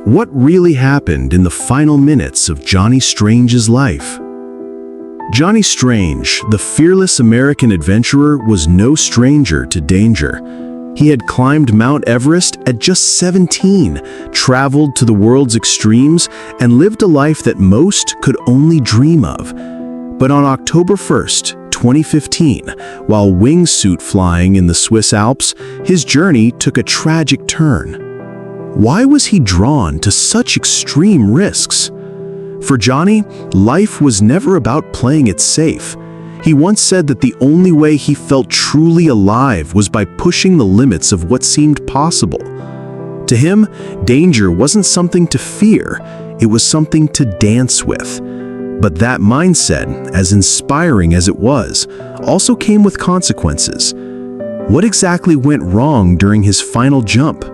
What really happened in the final minutes of Johnny Strange's life? Johnny Strange, the fearless American adventurer, was no stranger to danger. He had climbed Mount Everest at just 17, traveled to the world's extremes, and lived a life that most could only dream of. But on October 1st, 2015, while wingsuit flying in the Swiss Alps, his journey took a tragic turn. Why was he drawn to such extreme risks? For Johnny, life was never about playing it safe. He once said that the only way he felt truly alive was by pushing the limits of what seemed possible. To him, danger wasn't something to fear, it was something to dance with. But that mindset, as inspiring as it was, also came with consequences. What exactly went wrong during his final jump?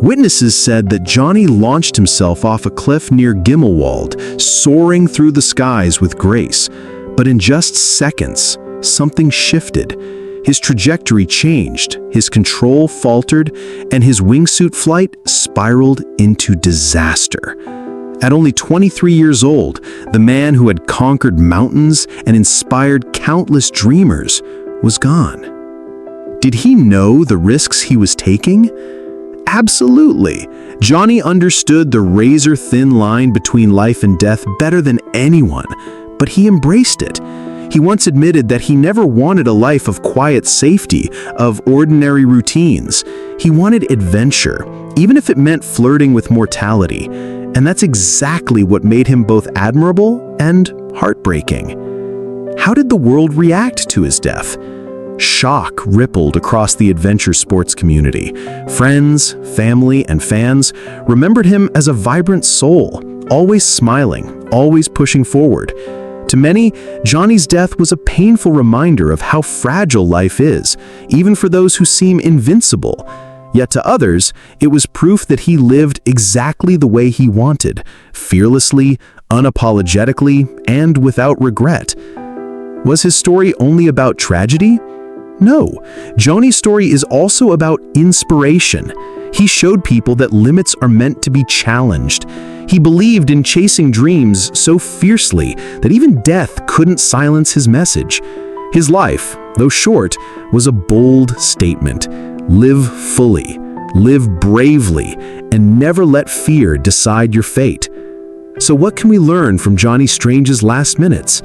Witnesses said that Johnny launched himself off a cliff near Gimmelwald, soaring through the skies with grace. But in just seconds, something shifted. His trajectory changed, his control faltered, and his wingsuit flight spiraled into disaster. At only 23 years old, the man who had conquered mountains and inspired countless dreamers was gone. Did he know the risks he was taking? Absolutely. Johnny understood the razor-thin line between life and death better than anyone, but he embraced it. He once admitted that he never wanted a life of quiet safety, of ordinary routines. He wanted adventure, even if it meant flirting with mortality. And that's exactly what made him both admirable and heartbreaking. How did the world react to his death? Shock rippled across the adventure sports community. Friends, family, and fans remembered him as a vibrant soul, always smiling, always pushing forward. To many, Johnny's death was a painful reminder of how fragile life is, even for those who seem invincible. Yet to others, it was proof that he lived exactly the way he wanted, fearlessly, unapologetically, and without regret. Was his story only about tragedy? No, Johnny's story is also about inspiration. He showed people that limits are meant to be challenged. He believed in chasing dreams so fiercely that even death couldn't silence his message. His life, though short, was a bold statement. Live fully, live bravely, and never let fear decide your fate. So what can we learn from Johnny Strange's last minutes?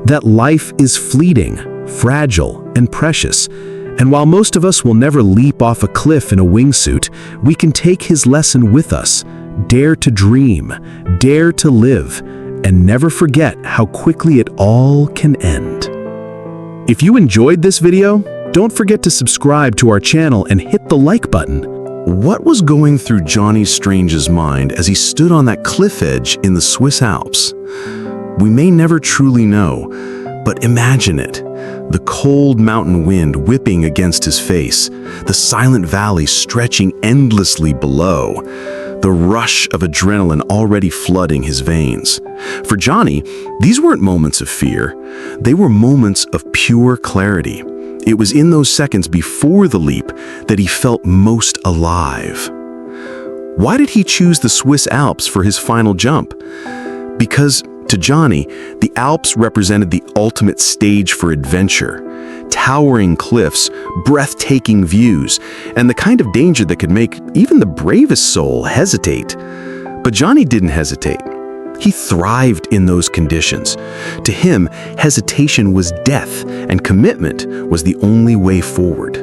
That life is fleeting, fragile, and precious. And while most of us will never leap off a cliff in a wingsuit, we can take his lesson with us. Dare to dream, dare to live, and never forget how quickly it all can end. If you enjoyed this video, don't forget to subscribe to our channel and hit the like button. What was going through Johnny Strange's mind as he stood on that cliff edge in the Swiss Alps? We may never truly know, but imagine it. The cold mountain wind whipping against his face, the silent valley stretching endlessly below, the rush of adrenaline already flooding his veins. For Johnny, these weren't moments of fear. They were moments of pure clarity. It was in those seconds before the leap that he felt most alive. Why did he choose the Swiss Alps for his final jump? Because to Johnny, the Alps represented the ultimate stage for adventure. Towering cliffs, breathtaking views, and the kind of danger that could make even the bravest soul hesitate. But Johnny didn't hesitate. He thrived in those conditions. To him, hesitation was death, and commitment was the only way forward.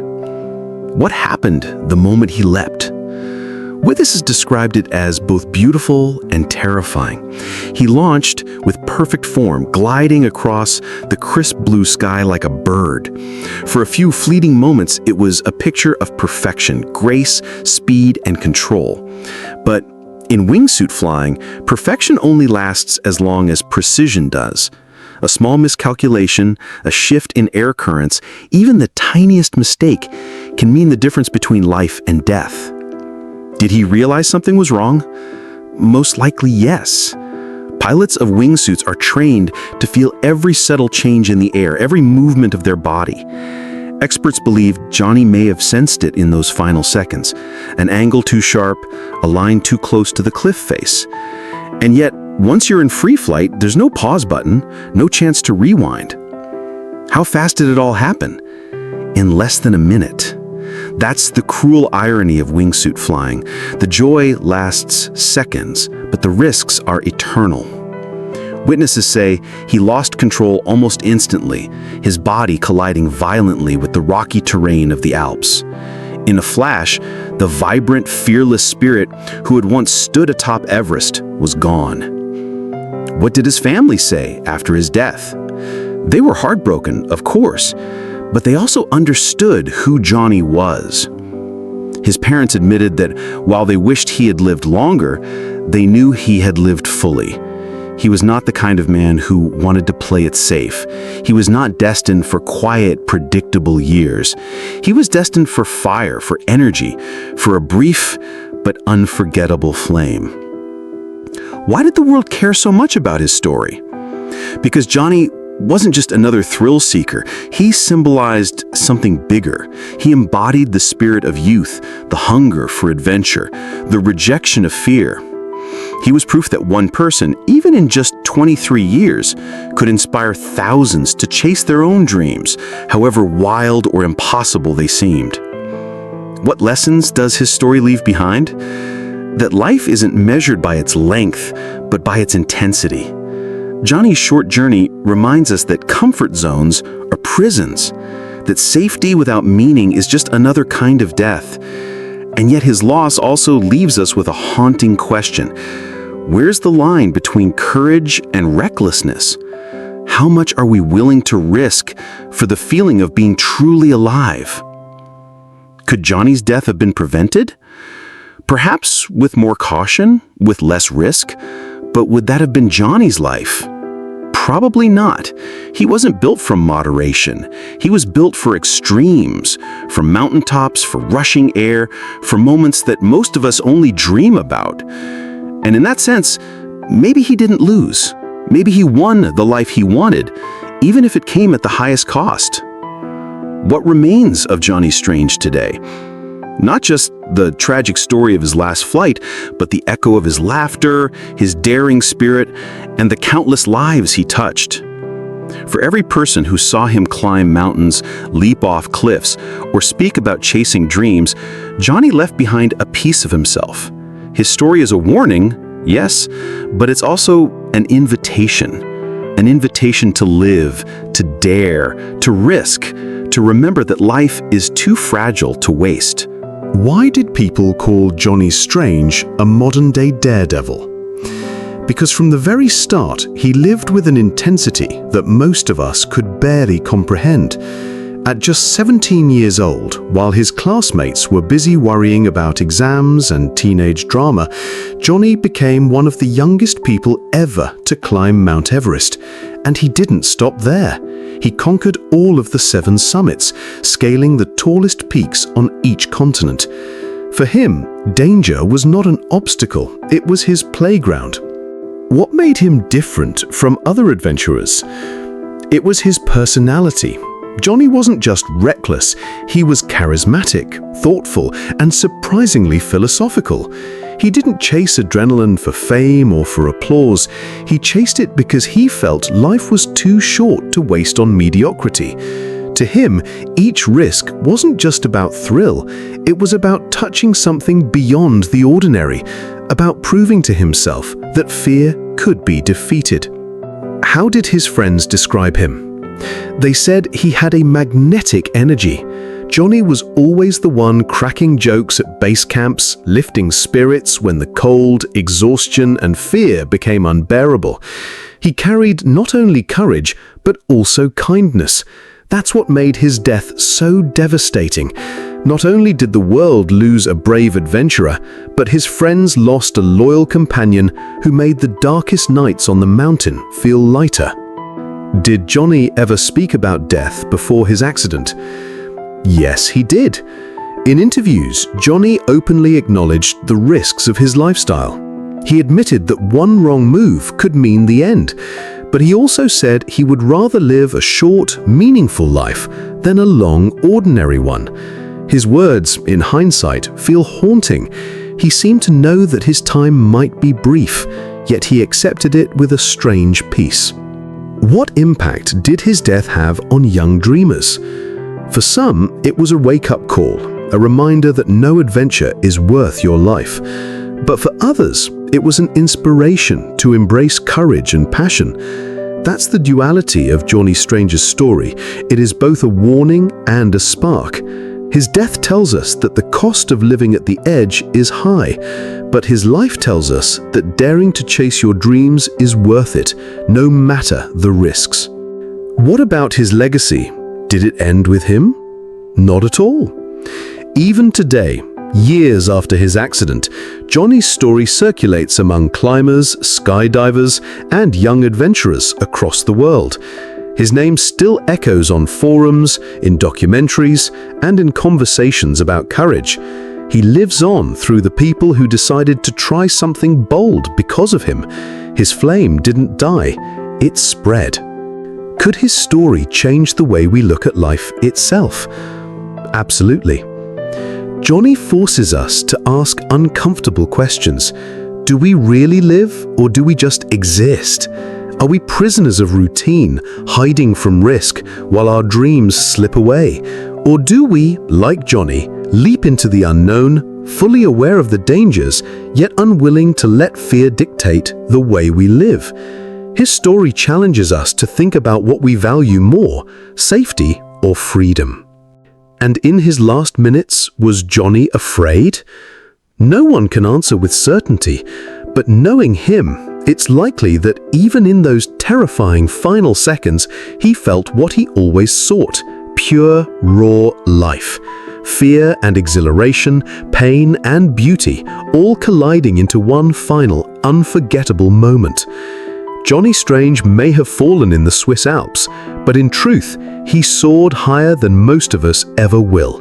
What happened the moment he leapt? Witnesses described it as both beautiful and terrifying. He launched with perfect form, gliding across the crisp blue sky like a bird. For a few fleeting moments, it was a picture of perfection, grace, speed, and control. But in wingsuit flying, perfection only lasts as long as precision does. A small miscalculation, a shift in air currents, even the tiniest mistake can mean the difference between life and death. Did he realize something was wrong? Most likely, yes. Pilots of wingsuits are trained to feel every subtle change in the air, every movement of their body. Experts believe Johnny may have sensed it in those final seconds, an angle too sharp, a line too close to the cliff face. And yet, once you're in free flight, there's no pause button, no chance to rewind. How fast did it all happen? In less than a minute. That's the cruel irony of wingsuit flying. The joy lasts seconds, but the risks are eternal. Witnesses say he lost control almost instantly, his body colliding violently with the rocky terrain of the Alps. In a flash, the vibrant, fearless spirit who had once stood atop Everest was gone. What did his family say after his death? They were heartbroken, of course, but they also understood who Johnny was. His parents admitted that while they wished he had lived longer, they knew he had lived fully. He was not the kind of man who wanted to play it safe. He was not destined for quiet, predictable years. He was destined for fire, for energy, for a brief but unforgettable flame. Why did the world care so much about his story? Because Johnny wasn't just another thrill seeker. He symbolized something bigger. He embodied the spirit of youth, the hunger for adventure, the rejection of fear. He was proof that one person, even in just 23 years, could inspire thousands to chase their own dreams, however wild or impossible they seemed. What lessons does his story leave behind? That life isn't measured by its length, but by its intensity. Johnny's short journey reminds us that comfort zones are prisons, that safety without meaning is just another kind of death. And yet his loss also leaves us with a haunting question. Where's the line between courage and recklessness? How much are we willing to risk for the feeling of being truly alive? Could Johnny's death have been prevented? Perhaps with more caution, with less risk, but would that have been Johnny's life? Probably not. He wasn't built from moderation. He was built for extremes, for mountaintops, for rushing air, for moments that most of us only dream about. And in that sense, maybe he didn't lose. Maybe he won the life he wanted, even if it came at the highest cost. What remains of Johnny Strange today? Not just the tragic story of his last flight, but the echo of his laughter, his daring spirit, and the countless lives he touched. For every person who saw him climb mountains, leap off cliffs, or speak about chasing dreams, Johnny left behind a piece of himself. His story is a warning, yes, but it's also an invitation to live, to dare, to risk, to remember that life is too fragile to waste. Why did people call Johnny Strange a modern-day daredevil? Because from the very start, he lived with an intensity that most of us could barely comprehend. At just 17 years old, while his classmates were busy worrying about exams and teenage drama, Johnny became one of the youngest people ever to climb Mount Everest. And he didn't stop there. He conquered all of the 7 summits, scaling the tallest peaks on each continent. For him, danger was not an obstacle, it was his playground. What made him different from other adventurers? It was his personality. Johnny wasn't just reckless, he was charismatic, thoughtful, and surprisingly philosophical. He didn't chase adrenaline for fame or for applause. He chased it because he felt life was too short to waste on mediocrity. To him, each risk wasn't just about thrill, it was about touching something beyond the ordinary, about proving to himself that fear could be defeated. How did his friends describe him? They said he had a magnetic energy. Johnny was always the one cracking jokes at base camps, lifting spirits when the cold, exhaustion, and fear became unbearable. He carried not only courage, but also kindness. That's what made his death so devastating. Not only did the world lose a brave adventurer, but his friends lost a loyal companion who made the darkest nights on the mountain feel lighter. Did Johnny ever speak about death before his accident? Yes, he did. In interviews, Johnny openly acknowledged the risks of his lifestyle. He admitted that one wrong move could mean the end, But he also said he would rather live a short, meaningful life than a long, ordinary one. His words, in hindsight, feel haunting. He seemed to know that his time might be brief, yet he accepted it with a strange peace. What impact did his death have on young dreamers? For some, it was a wake-up call, a reminder that no adventure is worth your life. But for others, it was an inspiration to embrace courage and passion. That's the duality of Johnny Strange's story. It is both a warning and a spark. His death tells us that the cost of living at the edge is high, but his life tells us that daring to chase your dreams is worth it, no matter the risks. What about his legacy? Did it end with him? Not at all. Even today, years after his accident, Johnny's story circulates among climbers, skydivers, and young adventurers across the world. His name still echoes on forums, in documentaries, and in conversations about courage. He lives on through the people who decided to try something bold because of him. His flame didn't die, it spread. Could his story change the way we look at life itself? Absolutely. Johnny forces us to ask uncomfortable questions. Do we really live, or do we just exist? Are we prisoners of routine, hiding from risk while our dreams slip away? Or do we, like Johnny, leap into the unknown, fully aware of the dangers, yet unwilling to let fear dictate the way we live? His story challenges us to think about what we value more, safety or freedom. And in his last minutes, was Johnny afraid? No one can answer with certainty, but knowing him, it's likely that even in those terrifying final seconds, he felt what he always sought: pure, raw life. Fear and exhilaration, pain and beauty, all colliding into one final, unforgettable moment. Johnny Strange may have fallen in the Swiss Alps, but in truth, he soared higher than most of us ever will.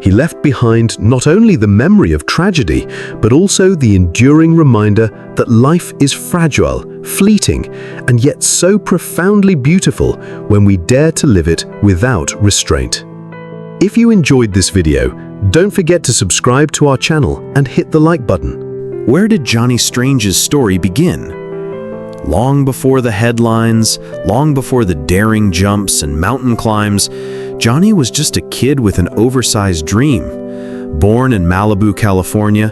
He left behind not only the memory of tragedy, but also the enduring reminder that life is fragile, fleeting, and yet so profoundly beautiful when we dare to live it without restraint. If you enjoyed this video, don't forget to subscribe to our channel and hit the like button. Where did Johnny Strange's story begin? Long before the headlines, long before the daring jumps and mountain climbs, Johnny was just a kid with an oversized dream. Born in Malibu, California,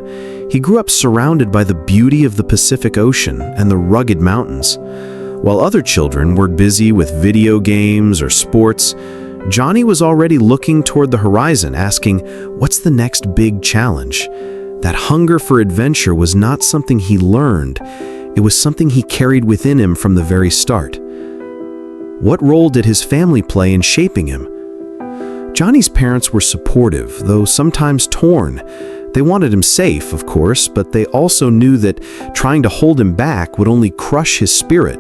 he grew up surrounded by the beauty of the Pacific Ocean and the rugged mountains. While other children were busy with video games or sports, Johnny was already looking toward the horizon, asking, what's the next big challenge? That hunger for adventure was not something he learned. It was something he carried within him from the very start. What role did his family play in shaping him? Johnny's parents were supportive, though sometimes torn. They wanted him safe, of course, but they also knew that trying to hold him back would only crush his spirit.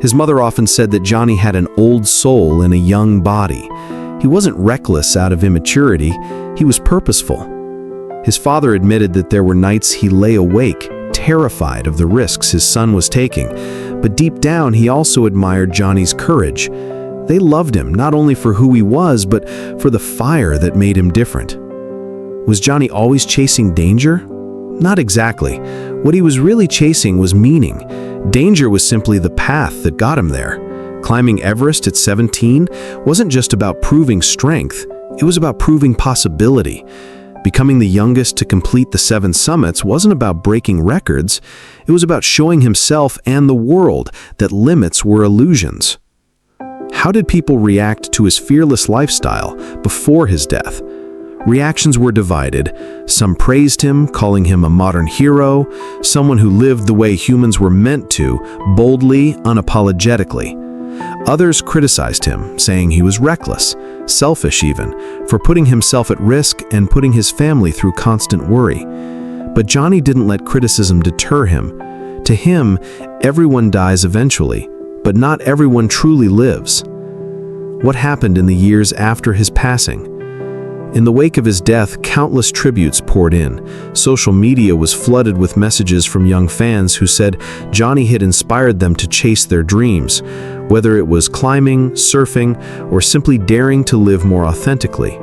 His mother often said that Johnny had an old soul in a young body. He wasn't reckless out of immaturity, he was purposeful. His father admitted that there were nights he lay awake, terrified of the risks his son was taking, but deep down he also admired Johnny's courage. They loved him not only for who he was, but for the fire that made him different. Was Johnny always chasing danger? Not exactly. What he was really chasing was meaning. Danger was simply the path that got him there. Climbing Everest at 17 wasn't just about proving strength, it was about proving possibility. Becoming the youngest to complete the 7 summits wasn't about breaking records, it was about showing himself and the world that limits were illusions. How did people react to his fearless lifestyle before his death? Reactions were divided. Some praised him, calling him a modern hero, someone who lived the way humans were meant to, boldly, unapologetically. Others criticized him, saying he was reckless, selfish even, for putting himself at risk and putting his family through constant worry. But Johnny didn't let criticism deter him. To him, everyone dies eventually, but not everyone truly lives. What happened in the years after his passing? In the wake of his death, countless tributes poured in. Social media was flooded with messages from young fans who said Johnny had inspired them to chase their dreams, whether it was climbing, surfing, or simply daring to live more authentically.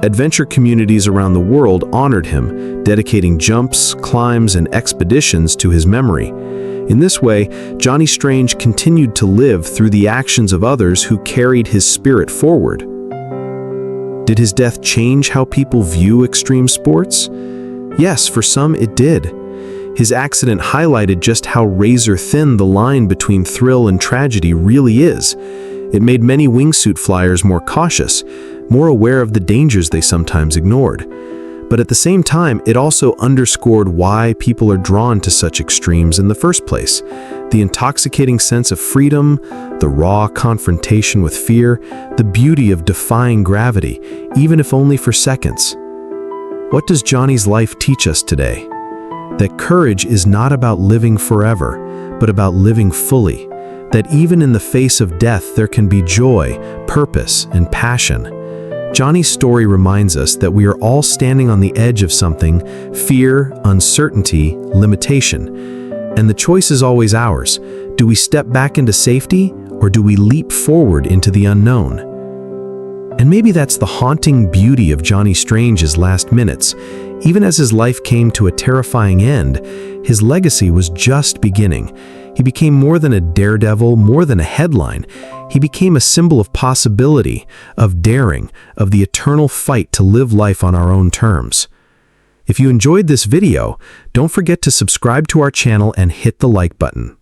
Adventure communities around the world honored him, dedicating jumps, climbs, and expeditions to his memory. In this way, Johnny Strange continued to live through the actions of others who carried his spirit forward. Did his death change how people view extreme sports? Yes, for some it did. His accident highlighted just how razor-thin the line between thrill and tragedy really is. It made many wingsuit flyers more cautious, more aware of the dangers they sometimes ignored. But at the same time, it also underscored why people are drawn to such extremes in the first place. The intoxicating sense of freedom, the raw confrontation with fear, the beauty of defying gravity, even if only for seconds. What does Johnny's life teach us today? That courage is not about living forever, but about living fully. That even in the face of death, there can be joy, purpose, and passion. Johnny's story reminds us that we are all standing on the edge of something: fear, uncertainty, limitation. And the choice is always ours. Do we step back into safety, or do we leap forward into the unknown? And maybe that's the haunting beauty of Johnny Strange's last minutes. Even as his life came to a terrifying end, his legacy was just beginning. He became more than a daredevil, more than a headline. He became a symbol of possibility, of daring, of the eternal fight to live life on our own terms. If you enjoyed this video, don't forget to subscribe to our channel and hit the like button.